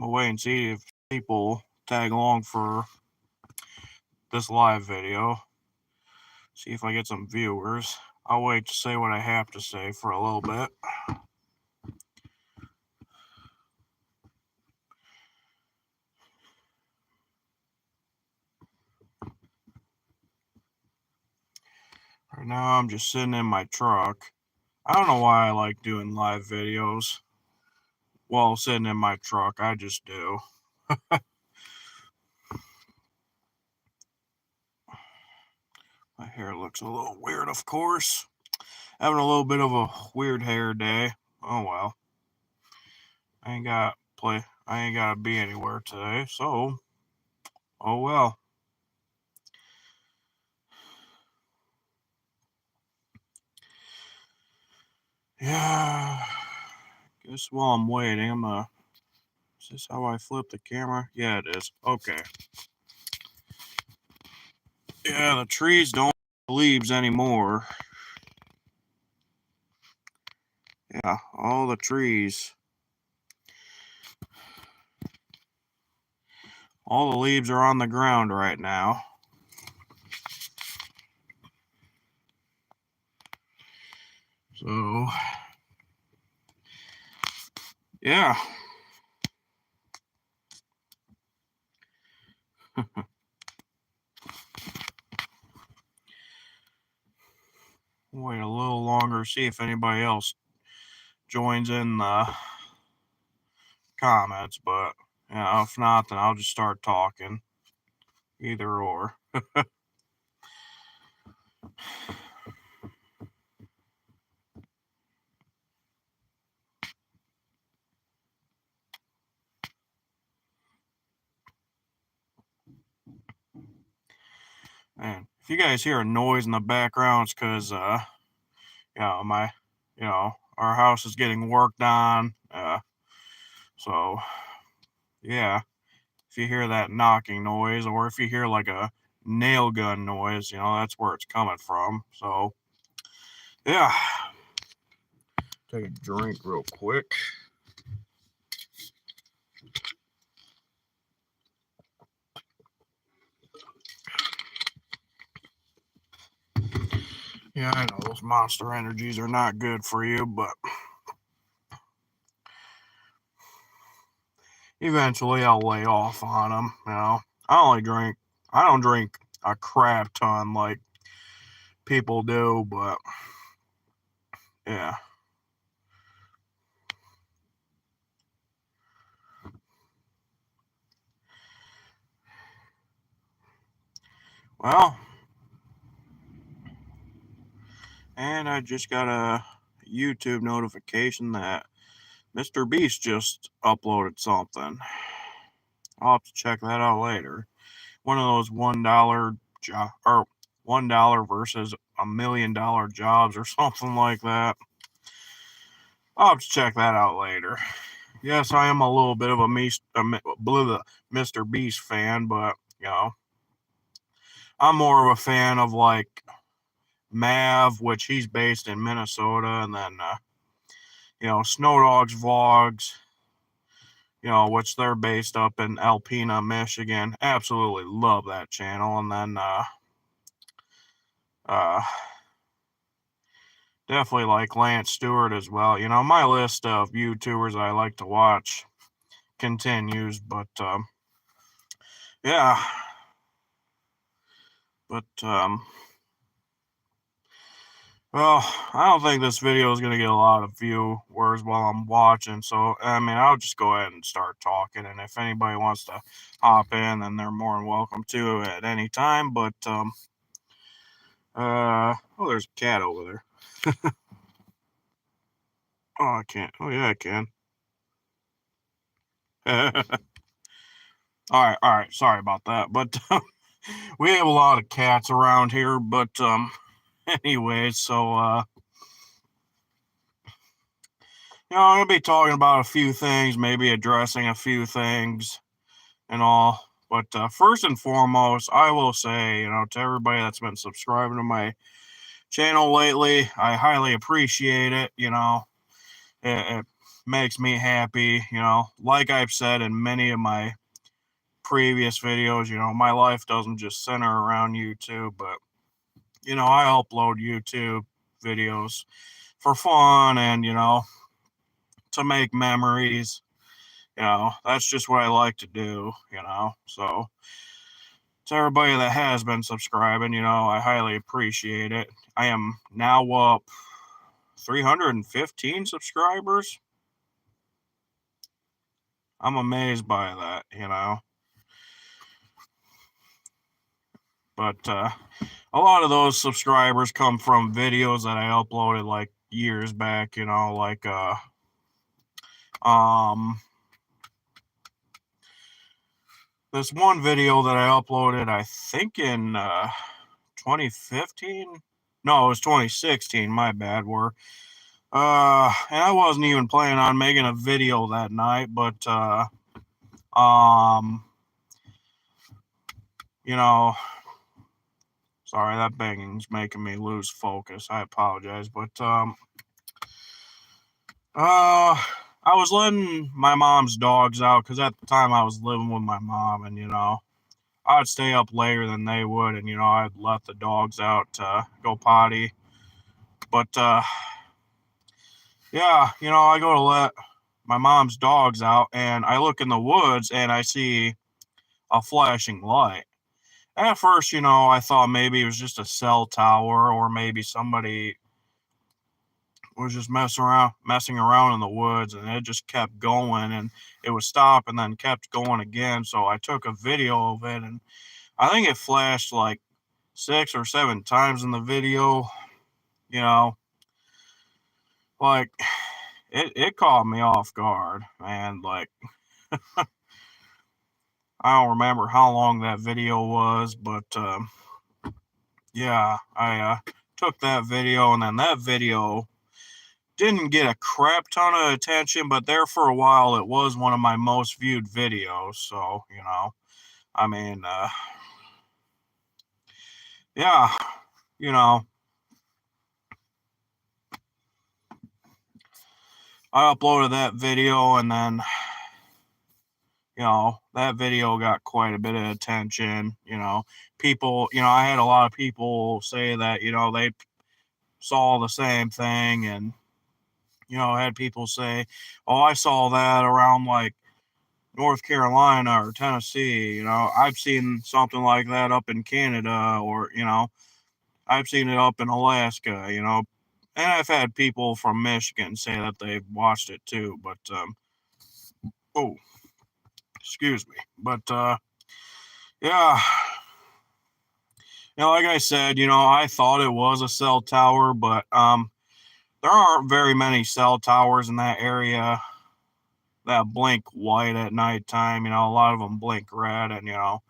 We'll wait and see if people tag along for this live video. See if I get some viewers. I'll wait to say what I have to say for a little bit. Right now I'm just sitting in my truck. I don't know why I like doing live videos while sitting in my truck. I just do. My hair looks a little weird, of course. Having a little bit of a weird hair day. Oh well. I ain't gotta be anywhere today, so oh well. Yeah. Guess while I'm waiting, is this how I flip the camera? Yeah, it is. Okay. Yeah, the trees don't have leaves anymore. Yeah, all the trees. All the leaves are on the ground right now. So, yeah. Wait a little longer, see if anybody else joins in the comments, but yeah, if not, then I'll just start talking. Either or. And if you guys hear a noise in the background, it's because our house is getting worked on. So yeah, if you hear that knocking noise, or if you hear like a nail gun noise, that's where it's coming from. So yeah, take a drink real quick. Yeah, I know those Monster Energies are not good for you, but eventually I'll lay off on them. I don't drink a crap ton like people do, but yeah. Well, and I just got a YouTube notification that Mr. Beast just uploaded something. I'll have to check that out later. One of those $1 or $1 versus $1 million jobs or something like that. I'll have to check that out later. Yes, I am a little bit of a Mr. Beast fan, but I'm more of a fan of like Mav, which he's based in Minnesota, and then Snow Dogs Vlogs, which they're based up in Alpena, Michigan. Absolutely love that channel. And then definitely like Lance Stewart as well. My list of YouTubers I like to watch continues, but yeah. But well, I don't think this video is going to get a lot of viewers while I'm watching. So, I'll just go ahead and start talking. And if anybody wants to hop in, then they're more than welcome to at any time. But, there's a cat over there. Oh, I can't. Oh, yeah, I can. All right. Sorry about that. But we have a lot of cats around here. But, anyway, so, I'm going to be talking about a few things, maybe addressing a few things and all. But first and foremost, I will say, to everybody that's been subscribing to my channel lately, I highly appreciate it. makes me happy. You know, like I've said in many of my previous videos, you know, my life doesn't just center around YouTube, but, you know, I upload YouTube videos for fun and, you know, to make memories. You know, that's just what I like to do, you know. So, to everybody that has been subscribing, you know, I highly appreciate it. I am now up 315 subscribers. I'm amazed by that, you know. But a lot of those subscribers come from videos that I uploaded like years back, you know, like um this one video that I uploaded, I think in 2015. No, it was 2016, my bad, where and I wasn't even planning on making a video that night, but you know, sorry, that banging's making me lose focus. I apologize, but I was letting my mom's dogs out because at the time I was living with my mom, and you know, I'd stay up later than they would, and you know, I'd let the dogs out to go potty. But yeah, you know, I go to let my mom's dogs out, and I look in the woods and I see a flashing light. At first, you know, I thought maybe it was just a cell tower, or maybe somebody was just messing around in the woods, and it just kept going, and it would stop and then kept going again. So I took a video of it, and I think it flashed like 6 or 7 times in the video. You know, like it caught me off guard, man. Like I don't remember how long that video was, but yeah, I took that video, and then that video didn't get a crap ton of attention, but there for a while it was one of my most viewed videos. So, you know, I mean, yeah, you know, I uploaded that video, and then, you know, that video got quite a bit of attention. You know, people, you know, I had a lot of people say that, you know, they saw the same thing, and, you know, I had people say, oh, I saw that around like North Carolina or Tennessee. You know, I've seen something like that up in Canada, or, you know, I've seen it up in Alaska, you know, and I've had people from Michigan say that they've watched it too. But, oh, excuse me. But, yeah, you know, like I said, you know, I thought it was a cell tower, but, there aren't very many cell towers in that area that blink white at nighttime. You know, a lot of them blink red, and, you know,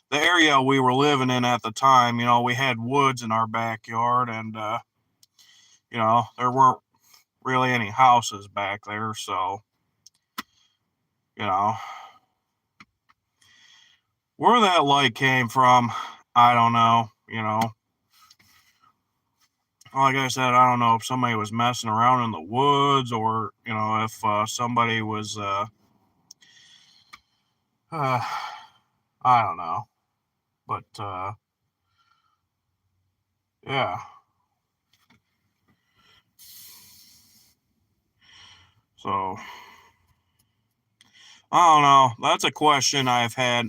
the area we were living in at the time, you know, we had woods in our backyard, and you know, there weren't really any houses back there, so, you know, where that light came from, I don't know. You know, like I said, I don't know if somebody was messing around in the woods, or, you know, if somebody was uh I don't know, but yeah. So I don't know. That's a question I've had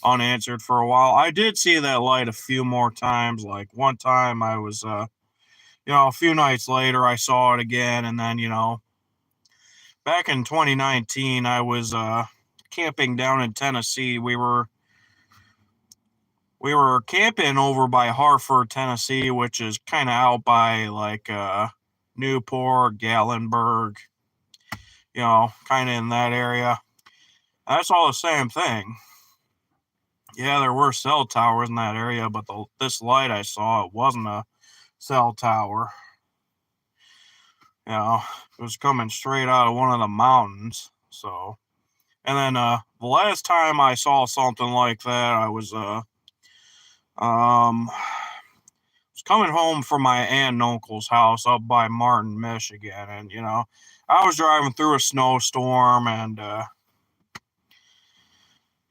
unanswered for a while. I did see that light a few more times. Like one time I was you know, a few nights later I saw it again, and then, you know, back in 2019 I was camping down in Tennessee. We were camping over by Hartford, Tennessee, which is kind of out by like Newport, Gatlinburg, you know, kind of in that area. I saw the same thing. Yeah, there were cell towers in that area, but this light I saw, it wasn't a cell tower. You know, it was coming straight out of one of the mountains. So, and then the last time I saw something like that, I was was coming home from my aunt and uncle's house up by Martin, Michigan, and, you know, I was driving through a snowstorm and,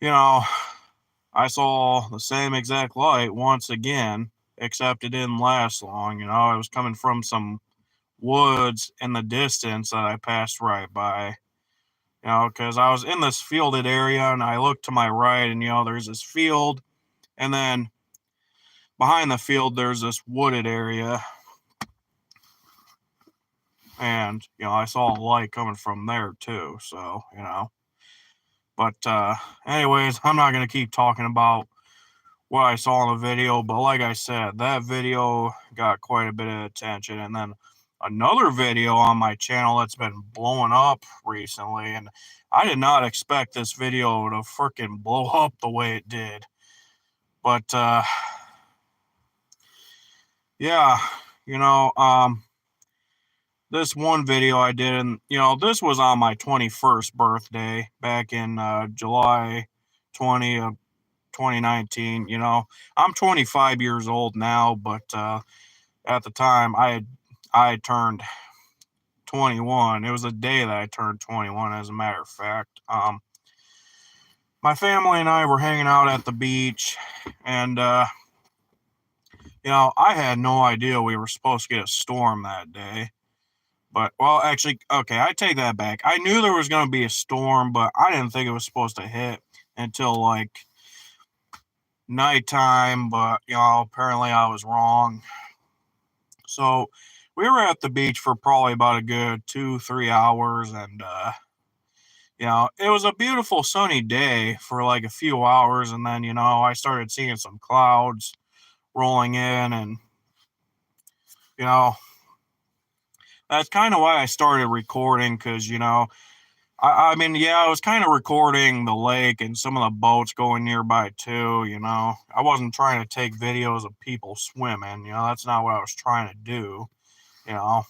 you know, I saw the same exact light once again, except it didn't last long. You know, it was coming from some woods in the distance that I passed right by. You know, because I was in this fielded area and I looked to my right and, you know, there's this field. And then behind the field, there's this wooded area. And, you know, I saw a light coming from there too. So, you know. But, anyways, I'm not going to keep talking about what I saw in the video, but like I said, that video got quite a bit of attention. And then another video on my channel that's been blowing up recently, and I did not expect this video to freaking blow up the way it did. But yeah, you know, this one video I did, and you know, this was on my 21st birthday back in July 20 of 2019. You know, I'm 25 years old now, but at the time I turned 21. It was the day that I turned 21, as a matter of fact. My family and I were hanging out at the beach, and you know, I had no idea we were supposed to get a storm that day. But, well, actually, okay, I take that back. I knew there was going to be a storm, but I didn't think it was supposed to hit until, like, nighttime. But, you know, apparently I was wrong. So, we were at the beach for probably about a good 2-3 hours. And, you know, it was a beautiful sunny day for, like, a few hours. And then, you know, I started seeing some clouds rolling in. And, you know, that's kind of why I started recording, because, you know, I mean, yeah, I was kind of recording the lake and some of the boats going nearby too, you know. I wasn't trying to take videos of people swimming, you know, that's not what I was trying to do, you know.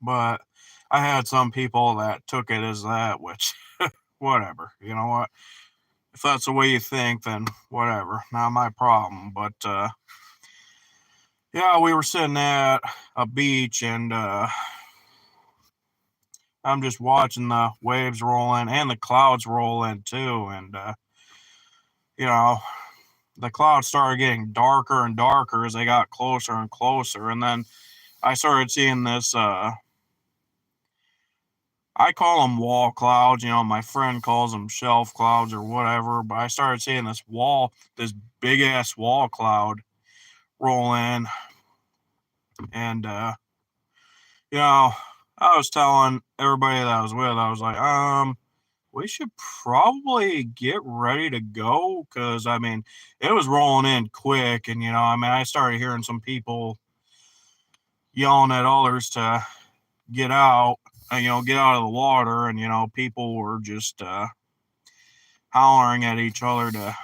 But I had some people that took it as that, which, whatever, you know what. If that's the way you think, then whatever, not my problem. But, yeah, we were sitting at a beach and, I'm just watching the waves rolling and the clouds roll in too. And, you know, the clouds started getting darker and darker as they got closer and closer. And then I started seeing this, I call them wall clouds. You know, my friend calls them shelf clouds or whatever. But I started seeing this big ass wall cloud roll in. And, you know, I was telling everybody that I was with, I was like, we should probably get ready to go, because I mean, it was rolling in quick. And, you know, I mean, I started hearing some people yelling at others to get out, you know, get out of the water. And, you know, people were just hollering at each other to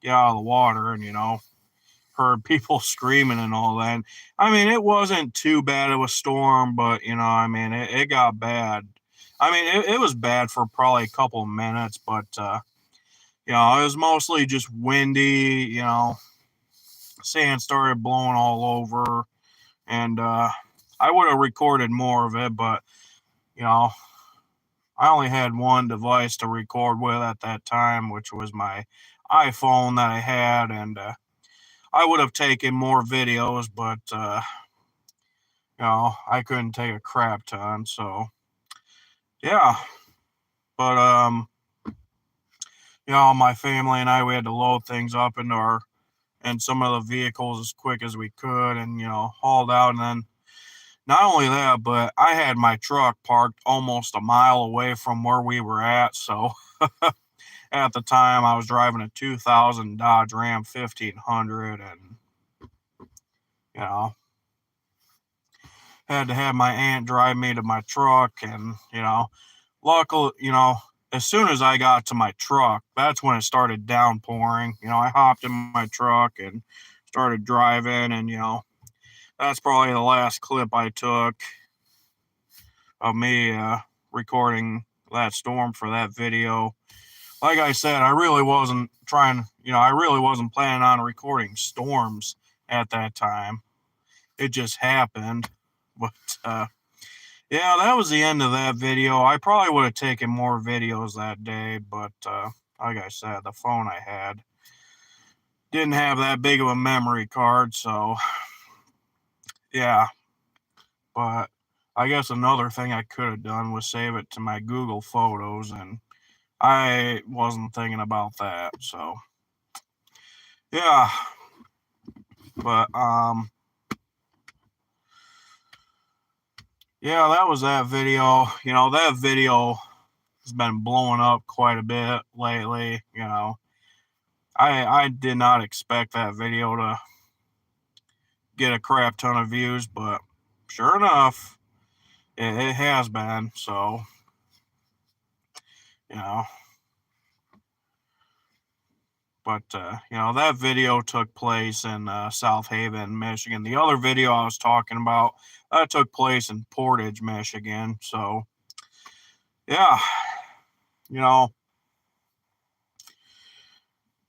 get out of the water. And, you know, heard people screaming and all that. And, I mean, it wasn't too bad of a storm, but, you know, I mean, it got bad. I mean, it was bad for probably a couple of minutes, but, you know, it was mostly just windy, you know, sand started blowing all over. And I would have recorded more of it, but, you know, I only had one device to record with at that time, which was my iPhone that I had. And I would have taken more videos, but, you know, I couldn't take a crap ton. So, yeah. But, you know, my family and I, we had to load things up into some of the vehicles as quick as we could, and, you know, hauled out. And then not only that, but I had my truck parked almost a mile away from where we were at. So at the time I was driving a 2000 Dodge Ram 1500, and, you know, had to have my aunt drive me to my truck. And, you know, luckily, you know, as soon as I got to my truck, that's when it started downpouring. You know, I hopped in my truck and started driving. And, you know, that's probably the last clip I took of me recording that storm for that video. Like I said, I really wasn't planning on recording storms at that time. It just happened. But, yeah, that was the end of that video. I probably would have taken more videos that day, but like I said, the phone I had didn't have that big of a memory card, so yeah. But I guess another thing I could have done was save it to my Google Photos, and I wasn't thinking about that, so yeah. But yeah, that was that video. That video has been blowing up quite a bit lately. I did not expect that video to get a crap ton of views, but sure enough, it has been. So, you know, but that video took place in South Haven, Michigan. The other video I was talking about that took place in Portage, Michigan. So, yeah, you know,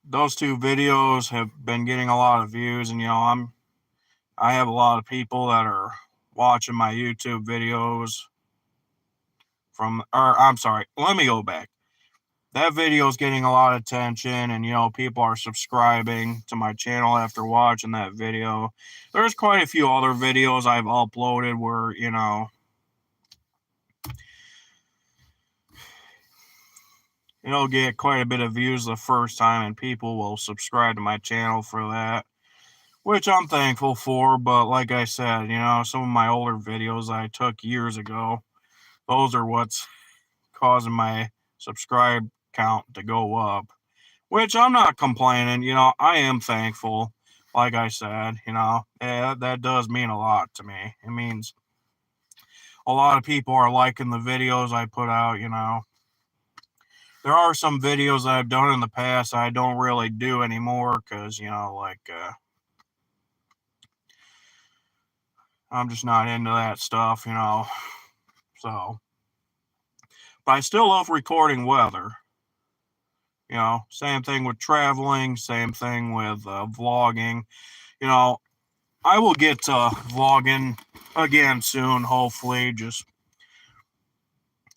those two videos have been getting a lot of views, and I have a lot of people that are watching my YouTube videos or I'm sorry, let me go back. That video is getting a lot of attention, and people are subscribing to my channel after watching that video. There's quite a few other videos I've uploaded where it'll get quite a bit of views the first time, and people will subscribe to my channel for that, which I'm thankful for. But like I said, some of my older videos I took years ago, those are what's causing my subscribe count to go up, which I'm not complaining. I am thankful. Like I said, that does mean a lot to me. It means a lot of people are liking the videos I put out. There are some videos that I've done in the past I don't really do anymore because, I'm just not into that stuff, So, but I still love recording weather. Same thing with traveling, same thing with vlogging. I will get to vlogging again soon, hopefully. Just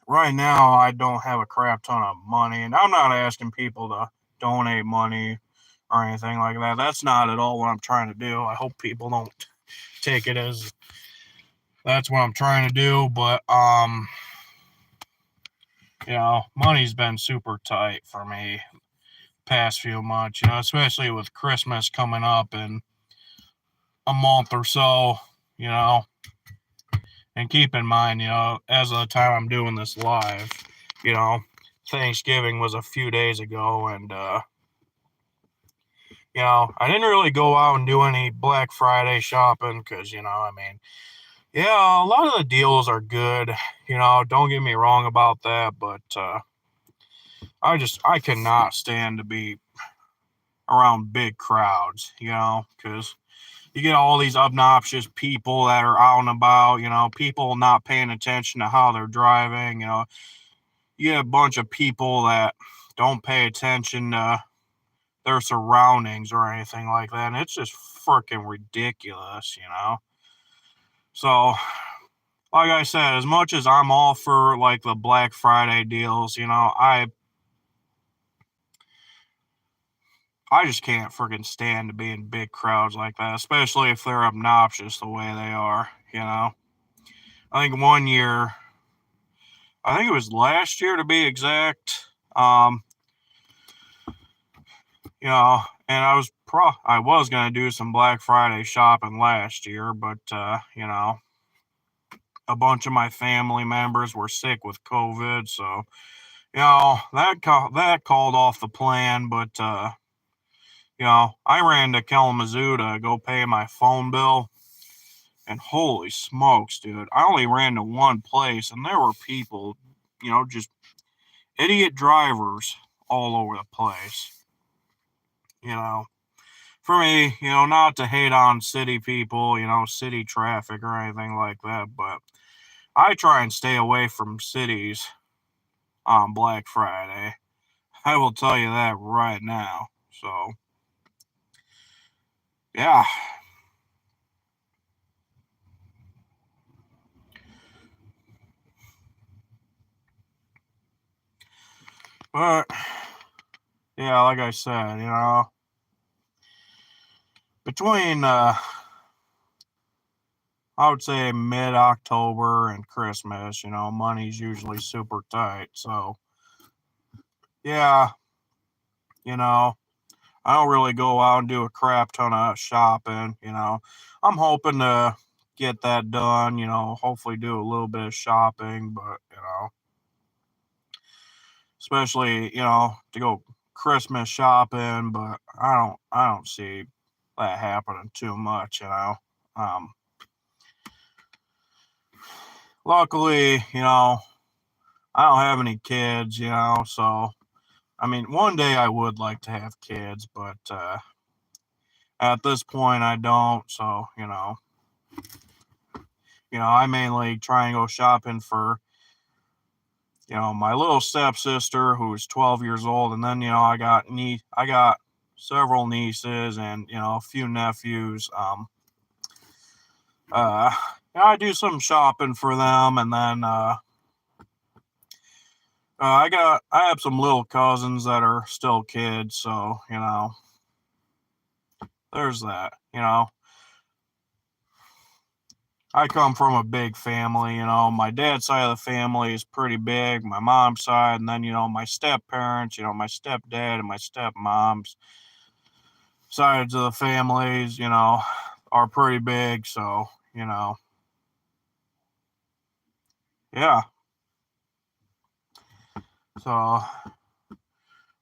right now, I don't have a crap ton of money, and I'm not asking people to donate money or anything like that. That's not at all what I'm trying to do. I hope people don't take it as that's what I'm trying to do, but money's been super tight for me past few months, especially with Christmas coming up in a month or so, and keep in mind, as of the time I'm doing this live, Thanksgiving was a few days ago, and I didn't really go out and do any Black Friday shopping because, yeah, a lot of the deals are good, don't get me wrong about that, but I cannot stand to be around big crowds, because you get all these obnoxious people that are out and about, people not paying attention to how they're driving, you get a bunch of people that don't pay attention to their surroundings or anything like that, and it's just freaking ridiculous, So, like I said, as much as I'm all for like the Black Friday deals, I just can't freaking stand to be in big crowds like that, especially if they're obnoxious the way they are, I think one year, I think it was last year to be exact, um, and I was gonna do some Black Friday shopping last year, but a bunch of my family members were sick with COVID, so that called off the plan. But I ran to Kalamazoo to go pay my phone bill, and holy smokes, dude! I only ran to one place, and there were people, just idiot drivers all over the place. For me, not to hate on city people, city traffic or anything like that, but I try and stay away from cities on Black Friday. I will tell you that right now. So, yeah. But yeah, like I said, between I would say mid-October and Christmas, money's usually super tight. So yeah, I don't really go out and do a crap ton of shopping. I'm hoping to get that done, hopefully do a little bit of shopping, but especially, to go Christmas shopping, but I don't see that happening too much. Um Luckily, I don't have any kids, so I mean, one day I would like to have kids, but at this point I don't, so I mainly try and go shopping for my little stepsister who's 12 years old, and then I got several nieces and a few nephews. I do some shopping for them, and then I have some little cousins that are still kids, so there's that. I come from a big family. My dad's side of the family is pretty big. My mom's side, and then my step parents, my stepdad and my stepmom's sides of the families, are pretty big. So yeah. So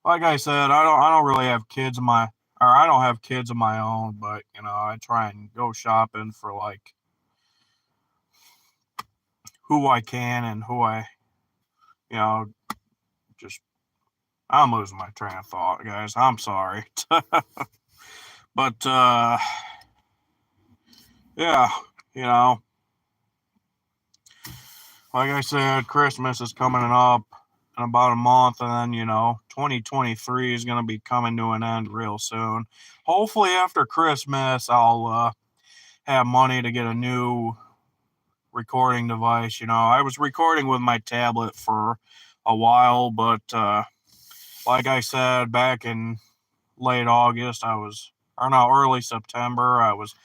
like I said, I don't really have kids of my or I don't have kids of my own, but I try and go shopping for like who I can and who I you know just I'm losing my train of thought, guys. I'm sorry. But yeah, you know, like I said, Christmas is coming up in about a month, and then 2023 is going to be coming to an end real soon. Hopefully, after Christmas, I'll have money to get a new recording device. I was recording with my tablet for a while, but like I said, back in late August, or no, early September, I was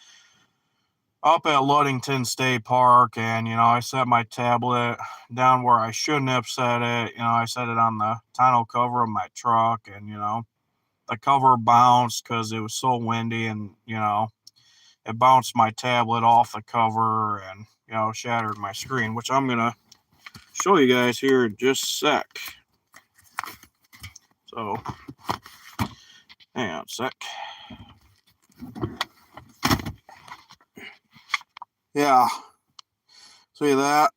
up at Ludington State Park, and I set my tablet down where I shouldn't have set it. I set it on the tonneau cover of my truck, and the cover bounced because it was so windy, and it bounced my tablet off the cover and shattered my screen, which I'm gonna show you guys here in just a sec. So hang on a sec. Yeah, see that?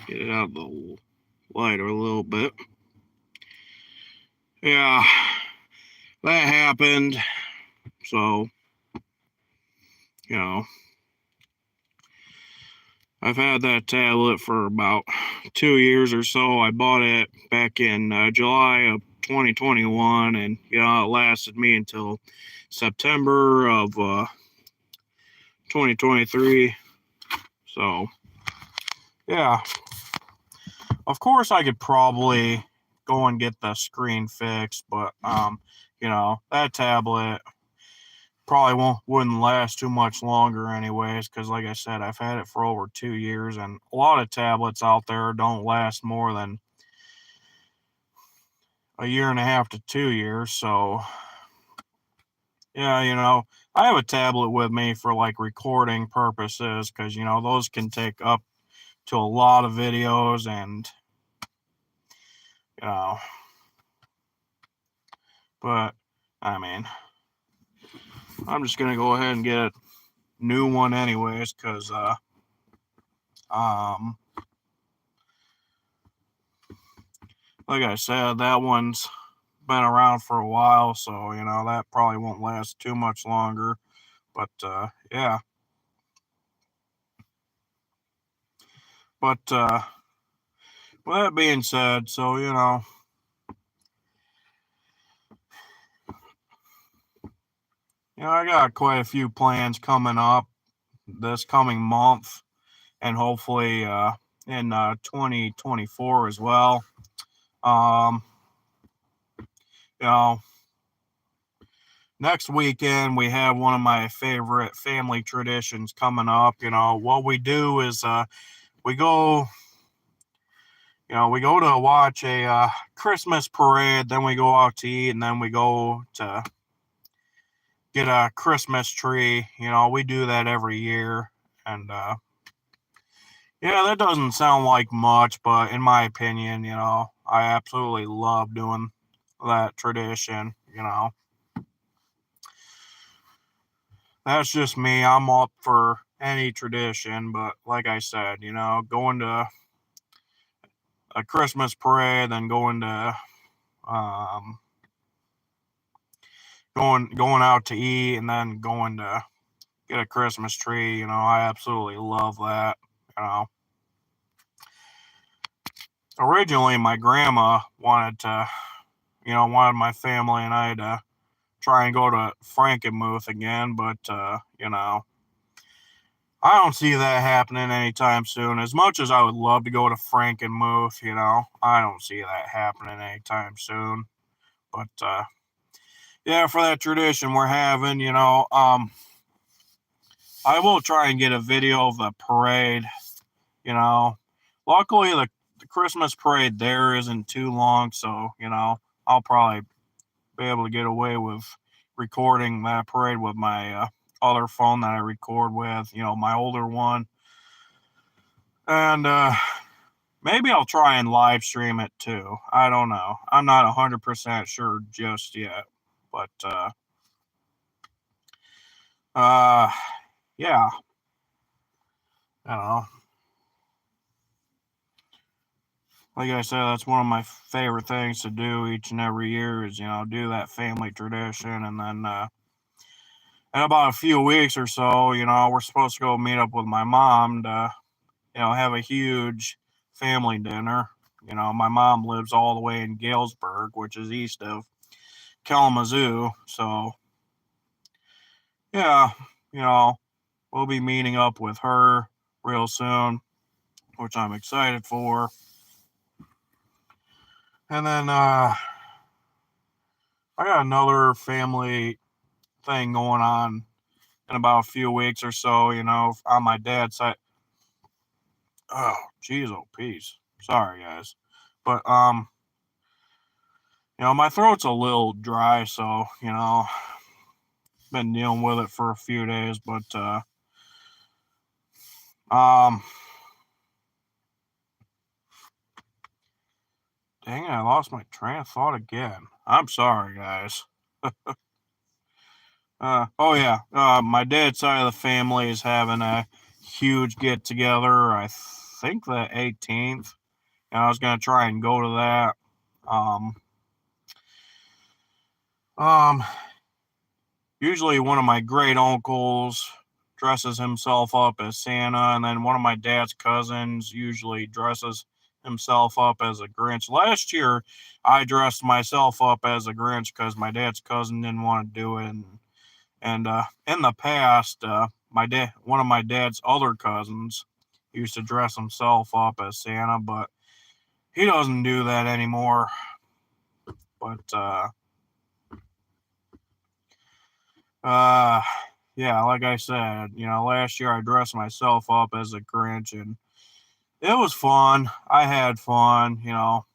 Get it out of the light a little bit. Yeah, that happened. So, I've had that tablet for about 2 years or so. I bought it back in July of 2021, and it lasted me until September of 2023. So, yeah, of course I could probably go and get the screen fixed, but that tablet probably wouldn't last too much longer anyways, because like I said, I've had it for over 2 years, and a lot of tablets out there don't last more than a year and a half to 2 years. So yeah, I have a tablet with me for like recording purposes, because those can take up to a lot of videos, and you know but I mean, I'm just gonna go ahead and get a new one anyways, because um like I said, that one's been around for a while, so that probably won't last too much longer. But yeah. But with that being said, so I got quite a few plans coming up this coming month, and hopefully in 2024 as well. You know, next weekend we have one of my favorite family traditions coming up. You know, what we do is we go we go to watch a Christmas parade, then we go out to eat, and then we go to get a Christmas tree. You know, we do that every year. And yeah, that doesn't sound like much, but in my opinion, you know, I absolutely love doing that tradition. You know, that's just me. I'm up for any tradition, but like I said, you know, going to a Christmas parade, then um, going out to eat, and then going to get a Christmas tree. You know, I absolutely love that. You know, originally my grandma wanted my family and I to try and go to Frankenmuth again, but you know, I don't see that happening anytime soon. As much as I would love to go to Frankenmuth, you know, I don't see that happening anytime soon. But yeah, for that tradition we're having, you know, I will try and get a video of the parade. You know, luckily the Christmas parade there isn't too long, so you know, I'll probably be able to get away with recording that parade with my other phone that I record with, you know, my older one. And maybe I'll try and live stream it too. I don't know. I'm not 100% sure just yet. But uh yeah, I don't know. Like I said, that's one of my favorite things to do each and every year is, you know, do that family tradition. And then in about a few weeks or so, you know, we're supposed to go meet up with my mom to, you know, have a huge family dinner. You know, my mom lives all the way in Galesburg, which is east of Kalamazoo. So, yeah, you know, we'll be meeting up with her real soon, which I'm excited for. And then I got another family thing going on in about a few weeks or so, you know, on my dad's side. Oh, jeez, oh, peace. Sorry, guys. But, you know, my throat's a little dry, so, you know, been dealing with it for a few days, but, um, dang it, I lost my train of thought again. I'm sorry, guys. Oh yeah, my dad's side of the family is having a huge get together. I think the 18th, and I was gonna try and go to that. Um, um, Usually one of my great uncles dresses himself up as Santa, and then one of my dad's cousins usually dresses himself up as a Grinch. Last year, I dressed myself up as a Grinch because my dad's cousin didn't want to do it, and in the past, one of my dad's other cousins used to dress himself up as Santa, but he doesn't do that anymore. But uh, yeah, like I said, you know, last year I dressed myself up as a Grinch, and it was fun. I had fun. You know,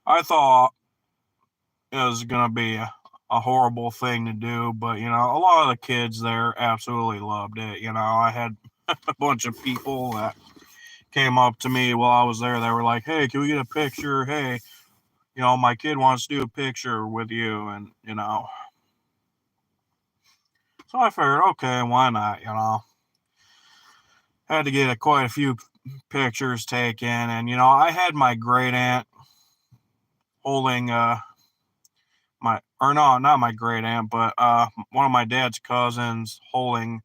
I thought it was gonna be a horrible thing to do, but you know, a lot of the kids there absolutely loved it. You know, I had a bunch of people that came up to me while I was there. They were like, "Hey, can we get a picture? Hey, you know, my kid wants to do a picture with you." And, you know, so I figured, okay, why not? You know, had to get quite a few pictures taken. And, you know, I had my great aunt holding, or no, not my great aunt, but one of my dad's cousins holding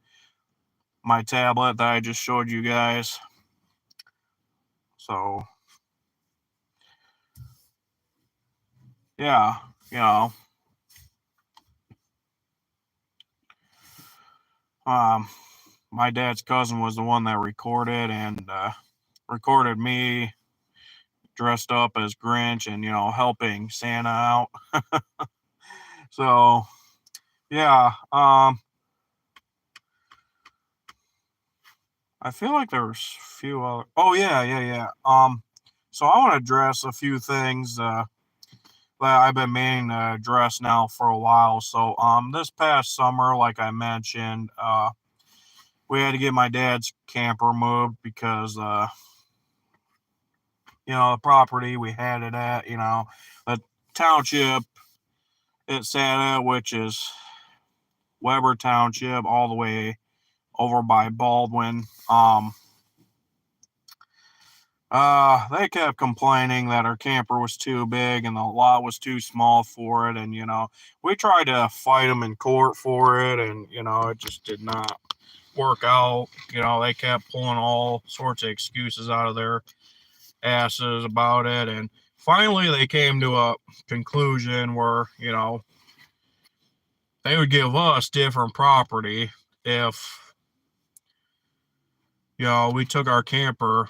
my tablet that I just showed you guys. So, yeah, you know, um, my dad's cousin was the one that recorded, and recorded me dressed up as Grinch and, helping Santa out. So, yeah, I feel like there's a few other. Oh yeah. So I want to address a few things that I've been meaning to address now for a while. So this past summer, like I mentioned, we had to get my dad's camper moved because the property we had it at, the township it sat at, which is Weber Township, all the way over by Baldwin. They kept complaining that our camper was too big and the lot was too small for it. And, we tried to fight them in court for it. And, it just did not work out. They kept pulling all sorts of excuses out of their asses about it. And finally, they came to a conclusion where, they would give us different property if, we took our camper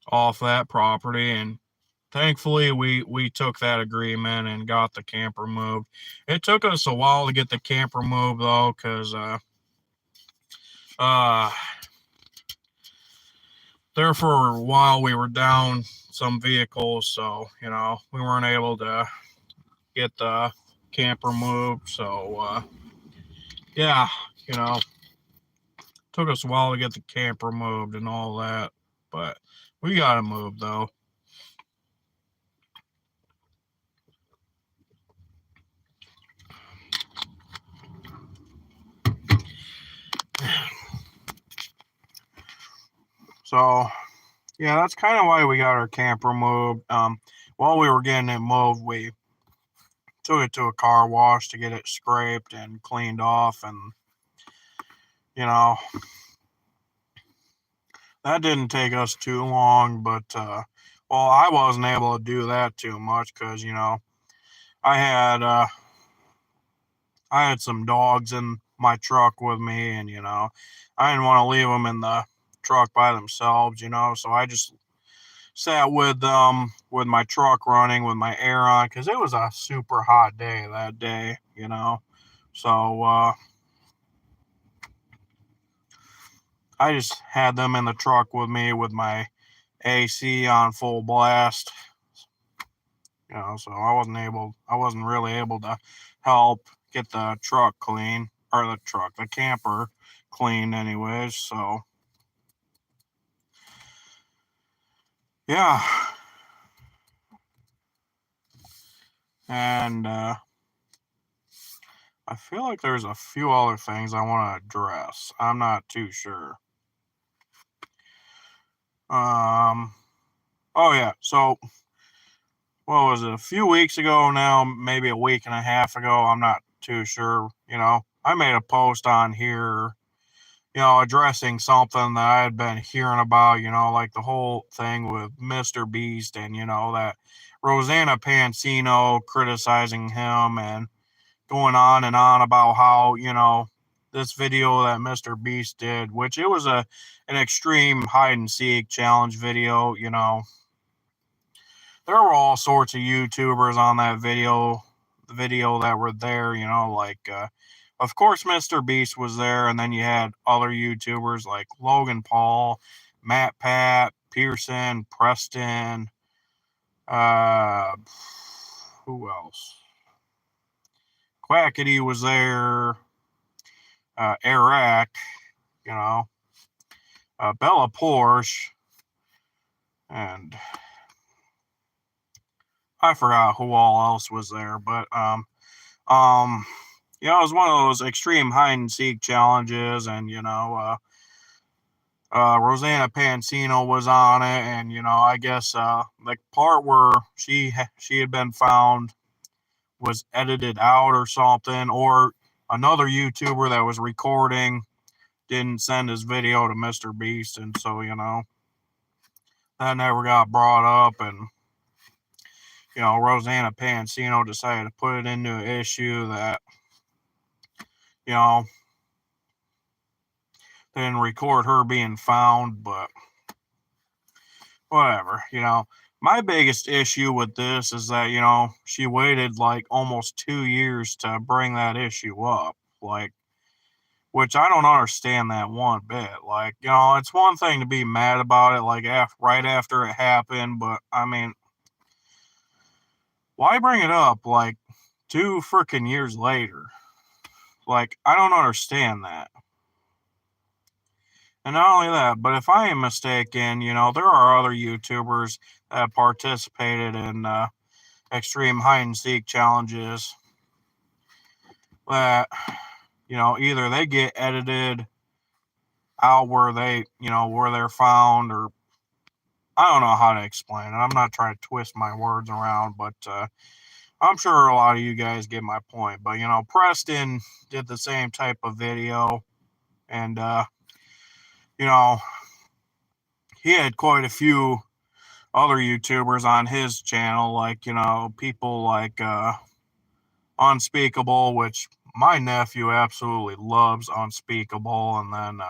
off that property. And thankfully we took that agreement and got the camper moved. It took us a while to get the camper moved though, because there for a while we were down some vehicles, so we weren't able to get the camper moved. So yeah, took us a while to get the camper moved and all that, but we got it moved though. So yeah, that's kind of why we got our camper moved. While we were getting it moved, we took it to a car wash to get it scraped and cleaned off, and that didn't take us too long. But I wasn't able to do that too much because I had some dogs in my truck with me, and I didn't want to leave them in the truck by themselves, so I just sat with with my truck running with my air on because it was a super hot day that day, so I just had them in the truck with me with my AC on full blast, so I wasn't really able to help get the truck clean, or the camper clean anyways. So yeah, and I feel like there's a few other things I want to address. I'm not too sure. Oh yeah, so what was it, a few weeks ago now, maybe a week and a half ago, I'm not too sure, I made a post on here, addressing something that I had been hearing about, like the whole thing with Mr. Beast, and that Rosanna Pansino criticizing him and going on and on about how, this video that Mr. Beast did, which it was an extreme hide and seek challenge video, there were all sorts of YouTubers on that video that were there, like of course Mr. Beast was there, and then you had other YouTubers like Logan Paul, Matt Pat, Pearson, Preston, who else? Quackity was there, Eric, Bella Porsche, and I forgot who all else was there, but it was one of those extreme hide and seek challenges, and Rosanna Pansino was on it, and I guess the part where she had been found was edited out or something, or another YouTuber that was recording didn't send his video to Mr. Beast, and so that never got brought up, and Rosanna Pansino decided to put it into an issue that they didn't record her being found, but whatever, my biggest issue with this is that, she waited like almost 2 years to bring that issue up. Like, which I don't understand that one bit. Like, it's one thing to be mad about it, like right after it happened, but I mean, why bring it up like 2 freaking years later? Like, I don't understand that. And not only that, but if I am mistaken, there are other YouTubers that participated in extreme hide and seek challenges that, either they get edited out where where they're found, or I don't know how to explain it. I'm not trying to twist my words around, but I'm sure a lot of you guys get my point. But, Preston did the same type of video, and, you know, he had quite a few other YouTubers on his channel, like, people like Unspeakable, which my nephew absolutely loves Unspeakable. And then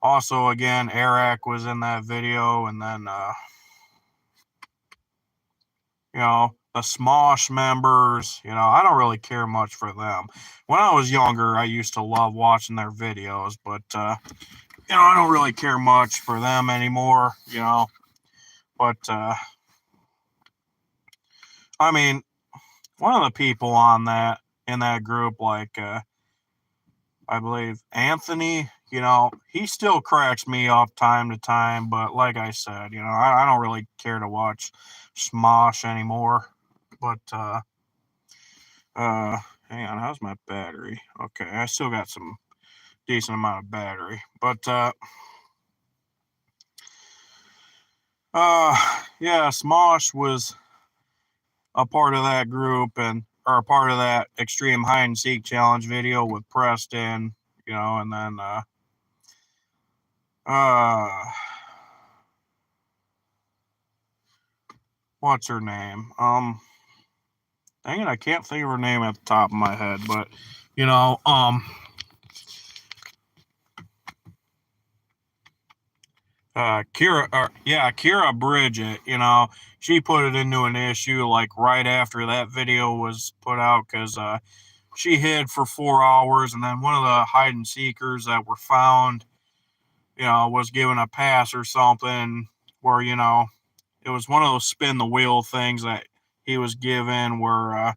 also, again, Eric was in that video. And then, the Smosh members, I don't really care much for them. When I was younger, I used to love watching their videos, but, I don't really care much for them anymore, but, I mean, one of the people in that group, like, I believe Anthony, he still cracks me up time to time, but like I said, I don't really care to watch Smosh anymore. But hang on, how's my battery? Okay, I still got some decent amount of battery. But yeah, Smosh was a part of that group, or a part of that extreme hide and seek challenge video with Preston, and then what's her name? Dang it, I can't think of her name at the top of my head, but Kira Bridget, she put it into an issue like right after that video was put out, because she hid for 4 hours, and then one of the hide and seekers that were found, was given a pass or something, where, it was one of those spin the wheel things that he was given, where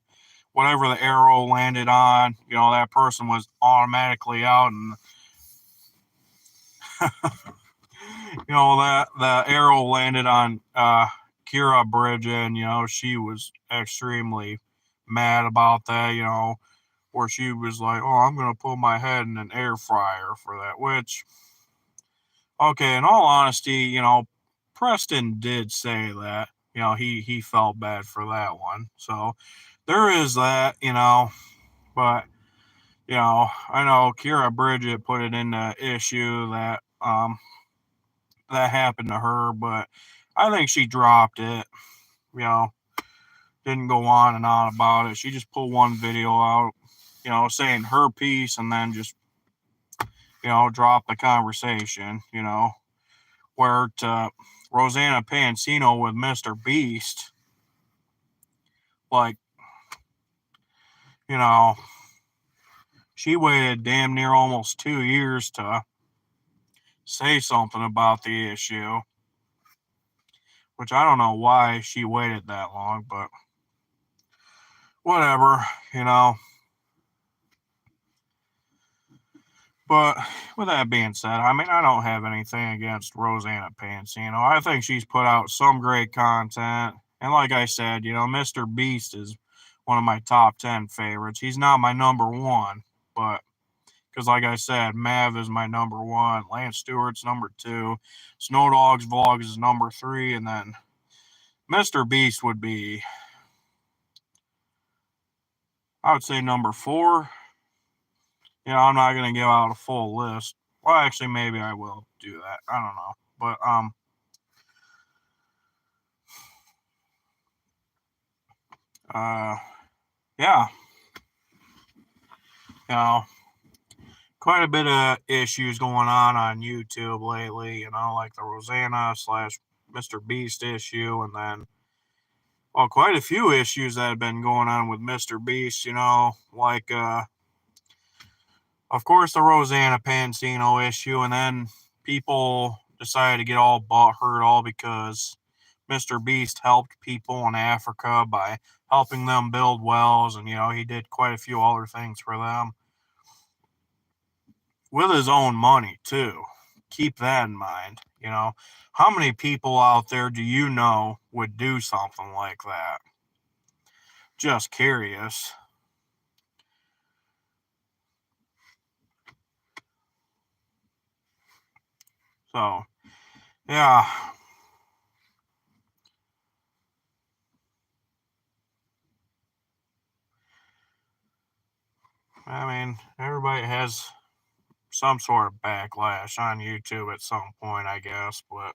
whatever the arrow landed on, that person was automatically out. And that the arrow landed on Kira Bridget, and she was extremely mad about that, where she was like, "Oh, I'm gonna put my head in an air fryer for that." Which, okay, in all honesty, Preston did say that, he felt bad for that one. So there is that, but I know Kira Bridget put it in the issue that that happened to her, but I think she dropped it. Didn't go on and on about it. She just put one video out, saying her piece, and then just drop the conversation. Where to Rosanna Pansino with Mr. Beast, like, she waited damn near almost 2 years to say something about the issue, which I don't know why she waited that long, but whatever, But with that being said, I mean, I don't have anything against Rosanna Pansino. I think she's put out some great content. And like I said, Mr. Beast is one of my top 10 favorites. He's not my number one, but because like I said, Mav is my number one, Lance Stewart's number two, Snow Dogs Vlogs is number three, and then Mr. Beast would be, I would say, number four. I'm not gonna give out a full list. Well, actually, maybe I will do that. I don't know, but yeah, you know, quite a bit of issues going on YouTube lately. Like the Rosanna slash Mr. Beast issue, and then, well, quite a few issues that have been going on with Mr. Beast, you know, like, of course, the Rosanna Pansino issue, and then people decided to get all butthurt all because Mr. Beast helped people in Africa by helping them build wells, and, you know, he did quite a few other things for them with his own money, too. Keep that in mind, you know. How many people out there do you know would do something like that? Just curious. So, yeah. I mean, everybody has some sort of backlash on YouTube at some point, I guess, but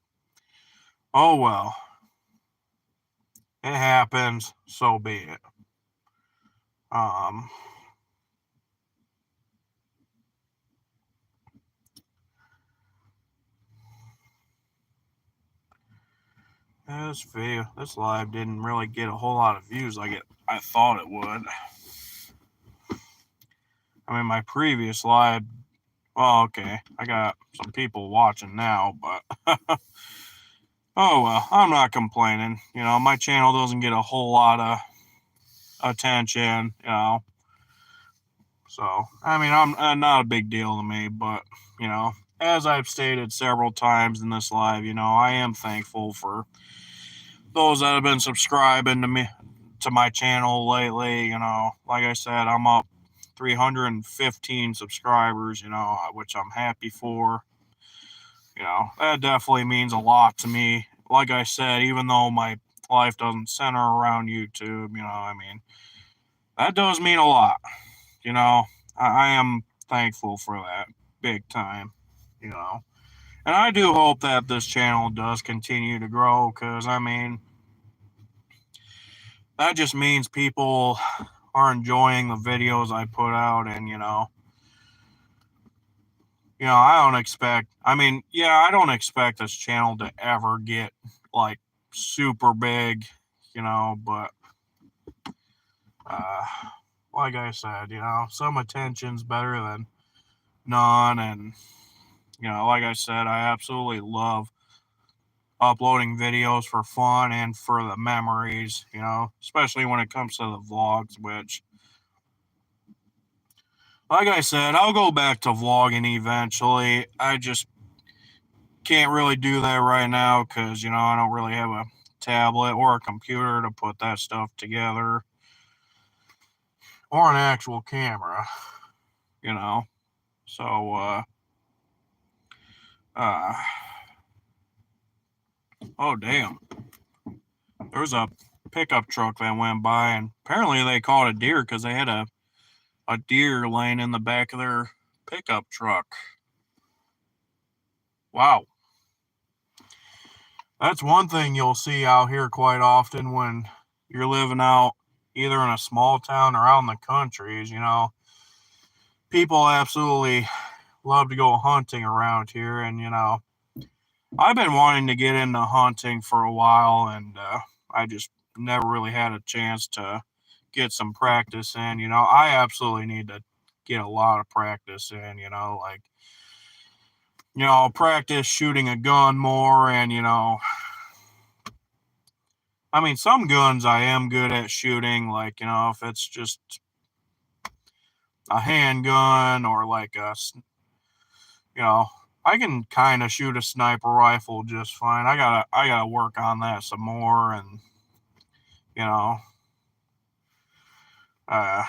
oh well. It happens, so be it. Um this live didn't really get a whole lot of views like I thought it would. I mean, my previous live, well, okay, I got some people watching now, but oh well, I'm not complaining. You know, my channel doesn't get a whole lot of attention, you know. So, I mean, I'm not a big deal to me, but, you know, as I've stated several times in this live, you know, I am thankful for those that have been subscribing to my channel lately. You know, like I said, I'm up 315 subscribers, you know, which I'm happy for. You know, that definitely means a lot to me. Like I said, even though my life doesn't center around YouTube, you know, I mean, that does mean a lot. You know, I am thankful for that big time, you know. And I do hope that this channel does continue to grow because, I mean, that just means people are enjoying the videos I put out, and I don't expect, I don't expect this channel to ever get like super big, but uh like I said, some attention's better than none. And like I said, I absolutely love uploading videos for fun and for the memories, especially when it comes to the vlogs, which, like I said, I'll go back to vlogging eventually. I just can't really do that right now because, I don't really have a tablet or a computer to put that stuff together, or an actual camera, you know. So, uh, oh, damn. There was a pickup truck that went by, and apparently they caught a deer because they had a deer laying in the back of their pickup truck. Wow. That's one thing you'll see out here quite often when you're living out either in a small town or out in the country is, people absolutely love to go hunting around here. And, I've been wanting to get into hunting for a while, and I just never really had a chance to get some practice in. I absolutely need to get a lot of practice in, like, practice shooting a gun more. And, some guns I am good at shooting, like, if it's just a handgun or like I can kind of shoot a sniper rifle just fine. I gotta work on that some more. And, you know, uh,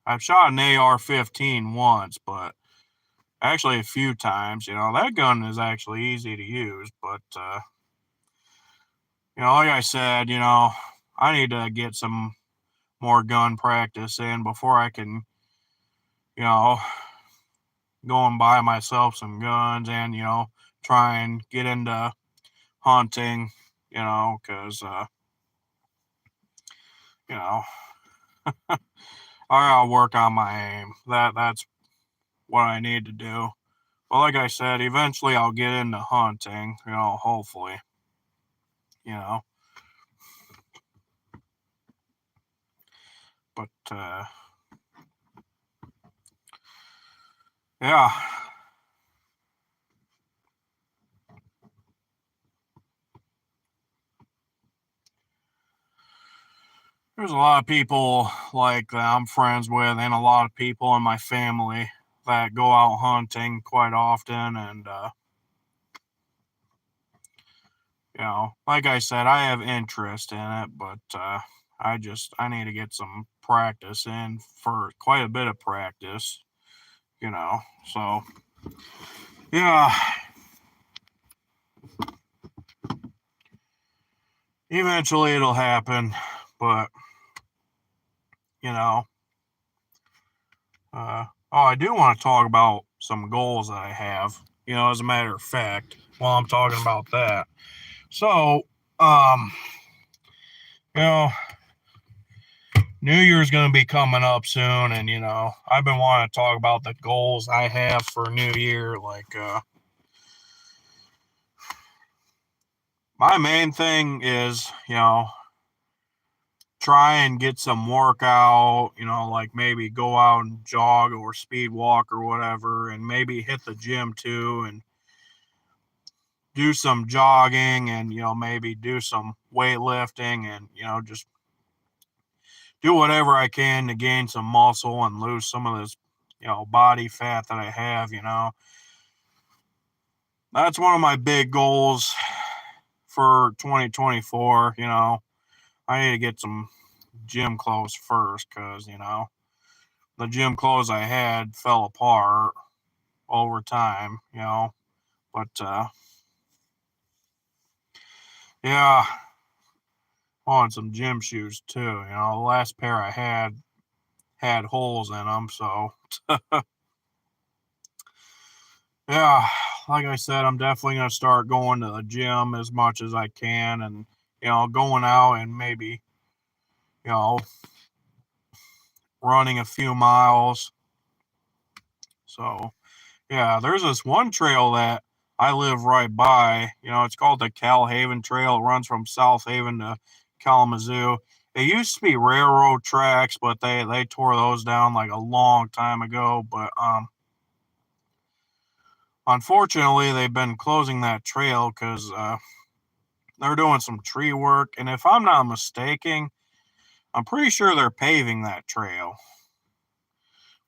I've shot an AR-15 once, but actually a few times. That gun is actually easy to use, but like I said, I need to get some more gun practice in before I can, you know, go and buy myself some guns and, try and get into hunting, because, you know, I gotta work on my aim. That's what I need to do But like I said, eventually I'll get into hunting, hopefully, you know. But, yeah. There's a lot of people like that I'm friends with, and a lot of people in my family that go out hunting quite often. And, like I said, I have interest in it, but I need to get some practice in for quite a bit of practice, So, yeah, eventually it'll happen, but, you know, I do want to talk about some goals that I have, as a matter of fact, while I'm talking about that. So, um, you know, New Year's going to be coming up soon, and, I've been wanting to talk about the goals I have for New Year. Like, my main thing is, try and get some workout, like maybe go out and jog or speed walk or whatever, and maybe hit the gym too and do some jogging and, maybe do some weightlifting and, just do whatever I can to gain some muscle and lose some of this, body fat that I have, That's one of my big goals for 2024, I need to get some gym clothes first because, the gym clothes I had fell apart over time, but yeah, I wanted some gym shoes too. The last pair I had holes in them, so yeah, like I said, I'm definitely gonna start going to the gym as much as I can, and going out and maybe you know running a few miles. So yeah, there's this one trail that I live right by. It's called the Cal Haven Trail. It runs from South Haven to Kalamazoo. It used to be railroad tracks, but they tore those down like a long time ago. But unfortunately, they've been closing that trail because they're doing some tree work. And if I'm not mistaken, I'm pretty sure they're paving that trail.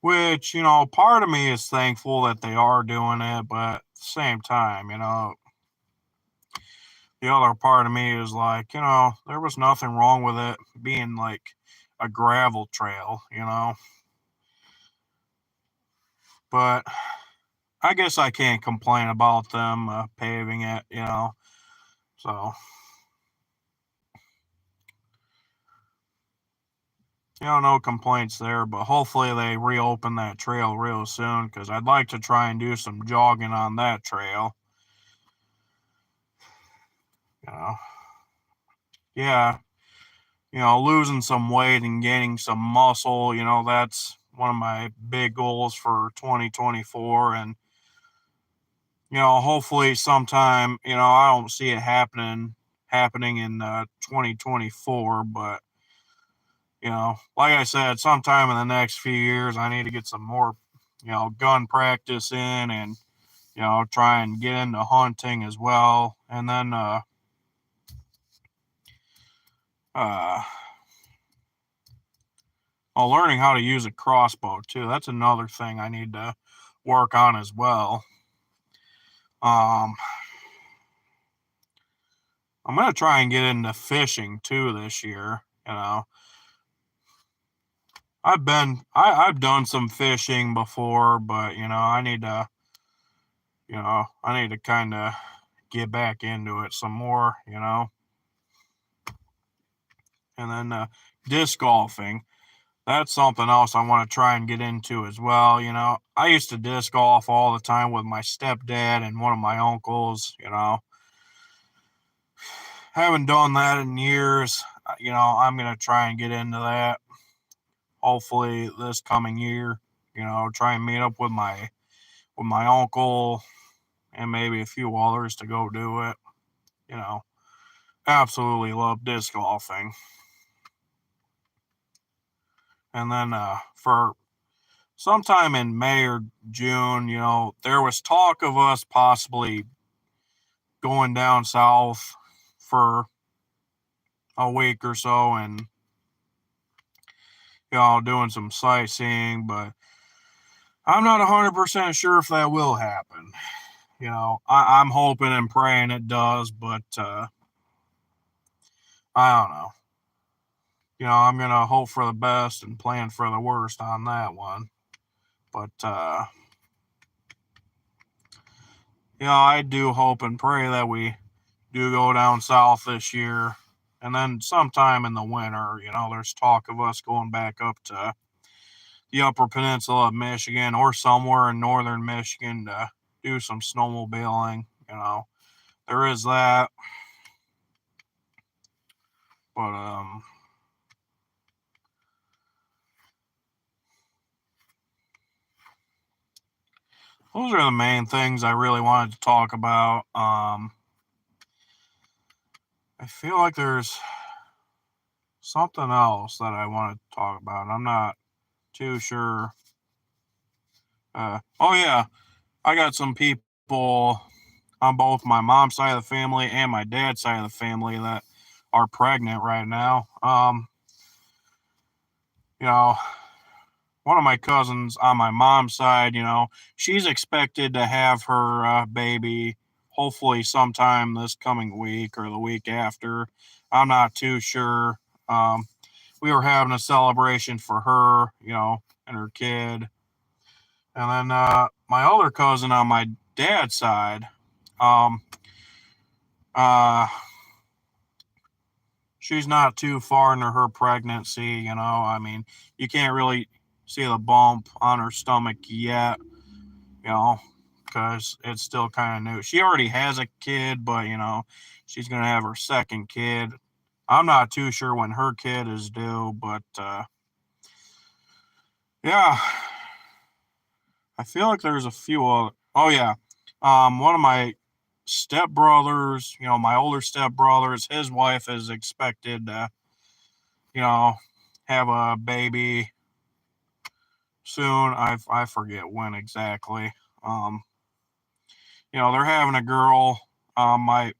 Which, part of me is thankful that they are doing it, but at the same time, the other part of me is like, there was nothing wrong with it being like a gravel trail, But I guess I can't complain about them paving it, So, no complaints there, but hopefully they reopen that trail real soon because I'd like to try and do some jogging on that trail. You know, yeah, losing some weight and gaining some muscle, that's one of my big goals for 2024. And, hopefully sometime, I don't see it happening in 2024, but, like I said, sometime in the next few years, I need to get some more, gun practice in and, try and get into hunting as well. And then, learning how to use a crossbow too. That's another thing I need to work on as well. I'm gonna try and get into fishing too this year. I've done some fishing before, but I need to kind of get back into it some more. And then disc golfing. That's something else I want to try and get into as well. I used to disc golf all the time with my stepdad and one of my uncles. Haven't done that in years. I'm going to try and get into that. Hopefully this coming year, try and meet up with my with my uncle and maybe a few others to go do it. Absolutely love disc golfing. And then for sometime in May or June, there was talk of us possibly going down south for a week or so and, doing some sightseeing, but I'm not 100% sure if that will happen. I'm hoping and praying it does, but I don't know. I'm going to hope for the best and plan for the worst on that one. But, I do hope and pray that we do go down south this year. And then sometime in the winter, there's talk of us going back up to the Upper Peninsula of Michigan or somewhere in northern Michigan to do some snowmobiling. There is that. But, those are the main things I really wanted to talk about. I feel like there's something else that I wanted to talk about. I'm not too sure. Oh, yeah. I got some people on both my mom's side of the family and my dad's side of the family that are pregnant right now. One of my cousins on my mom's side, she's expected to have her baby hopefully sometime this coming week or the week after. I'm not too sure. We were having a celebration for her, and her kid. And then my other cousin on my dad's side, she's not too far into her pregnancy, I mean, you can't really see the bump on her stomach yet, because it's still kind of new. She already has a kid, but, she's going to have her second kid. I'm not too sure when her kid is due, but, yeah, I feel like there's a few other. Oh, yeah. One of my stepbrothers, my older stepbrothers, his wife is expected to, have a baby soon. I forget when exactly. They're having a girl. My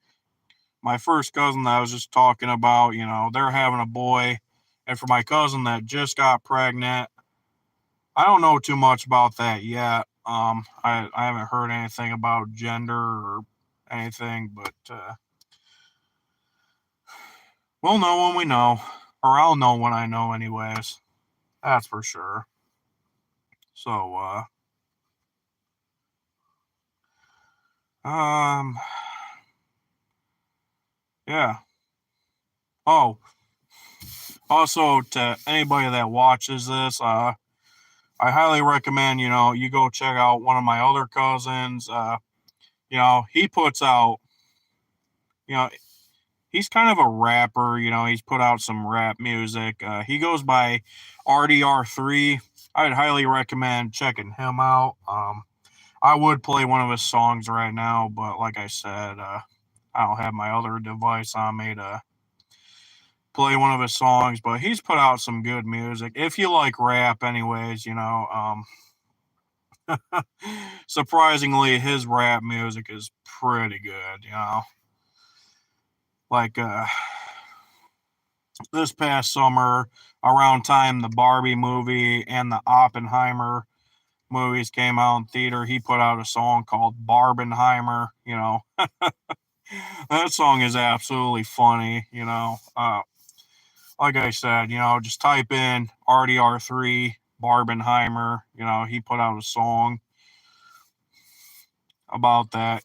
first cousin that I was just talking about, they're having a boy. And for my cousin that just got pregnant, I don't know too much about that yet. I haven't heard anything about gender or anything, but we'll know when we know, or I'll know when I know, anyways. That's for sure. So, yeah. Oh, also to anybody that watches this, I highly recommend, you go check out one of my other cousins. He puts out, he's kind of a rapper, he's put out some rap music. He goes by RDR3. I'd highly recommend checking him out. I would play one of his songs right now, but like I said, I don't have my other device on me to play one of his songs, but he's put out some good music. If you like rap anyways, surprisingly, his rap music is pretty good, Like, this past summer, around time the Barbie movie and the Oppenheimer movies came out in theater, he put out a song called Barbenheimer, That song is absolutely funny, Like I said, just type in RDR3 Barbenheimer, he put out a song about that.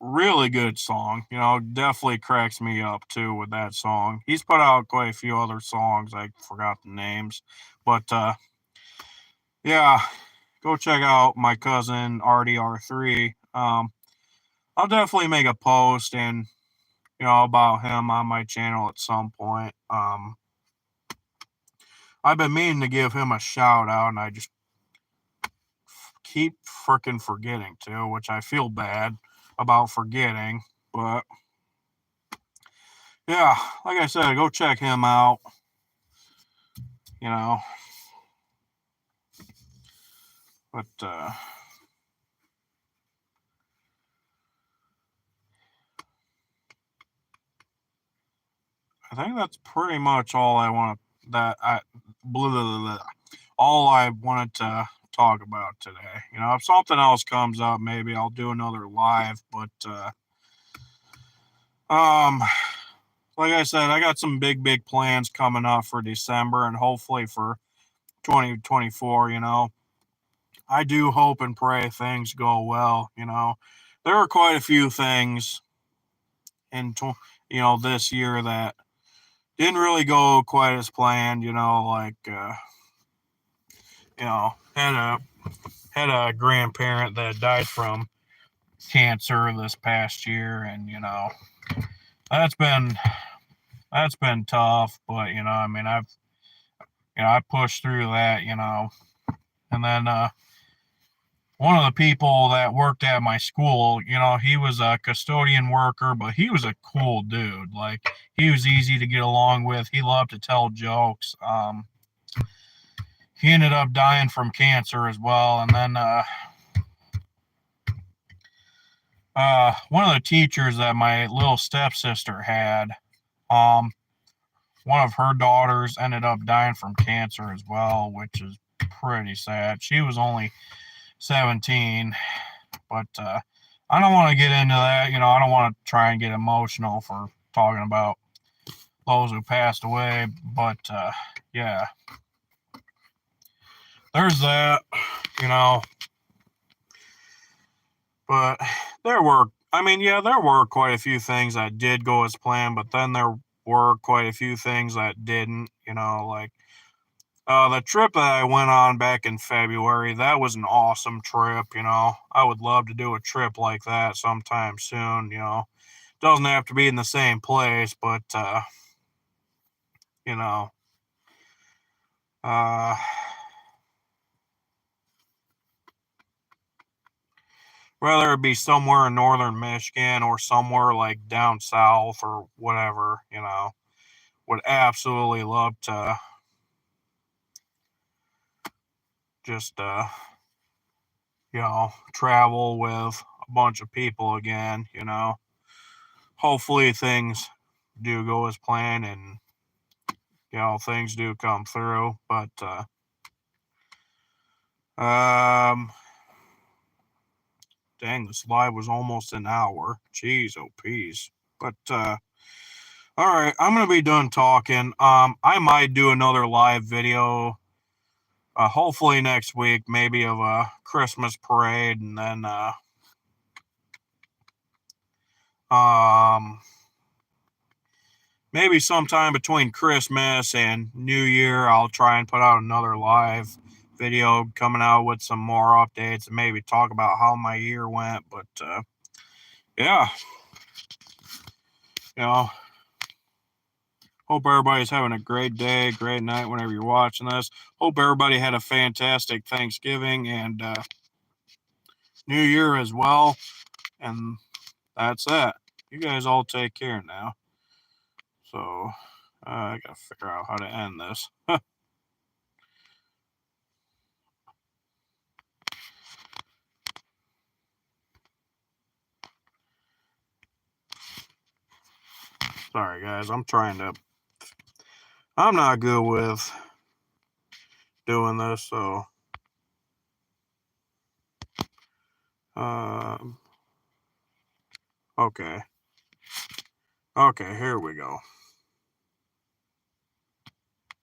Really good song, definitely cracks me up too with that song. He's put out quite a few other songs, I forgot the names, but yeah, go check out my cousin RDR3. I'll definitely make a post and about him on my channel at some point. I've been meaning to give him a shout out, and I just keep freaking forgetting to, which I feel bad about forgetting. But yeah, like I said, go check him out. You know, but I think that's pretty much all I want all I wanted to talk about today. You know, if something else comes up, maybe I'll do another live. But like I said, I got some big plans coming up for December and hopefully for 2024. You know, I do hope and pray things go well. You know, there are quite a few things in this year that didn't really go quite as planned. You know, like had a grandparent that died from cancer this past year, and you know that's been tough. But you know, I mean, I pushed through that. You know, and then one of the people that worked at my school, you know, he was a custodian worker, but he was a cool dude. Like, he was easy to get along with. He loved to tell jokes. He ended up dying from cancer as well. And then one of the teachers that my little stepsister had, one of her daughters ended up dying from cancer as well, which is pretty sad. She was only 17, but I don't want to get into that. You know, I don't want to try and get emotional for talking about those who passed away, but yeah, there's that, you know. But there were quite a few things that did go as planned, but then there were quite a few things that didn't, you know, like the trip that I went on back in February. That was an awesome trip, you know. I would love to do a trip like that sometime soon, you know. Doesn't have to be in the same place, but you know, uh whether it be somewhere in northern Michigan or somewhere like down south or whatever, you know, would absolutely love to just you know, travel with a bunch of people again, you know. Hopefully things do go as planned and you know things do come through, but um dang, this live was almost an hour. Jeez, oh peace. But all right, I'm gonna be done talking. I might do another live video, hopefully next week, maybe of a Christmas parade, and then um, maybe sometime between Christmas and New Year, I'll try and put out another live video coming out with some more updates and maybe talk about how my year went. But yeah, you know. Hope everybody's having a great day, great night whenever you're watching this. Hope everybody had a fantastic Thanksgiving and New Year as well. And that's that. You guys all take care now. So I gotta figure out how to end this. Sorry guys, I'm not good with doing this, so okay. Okay, here we go.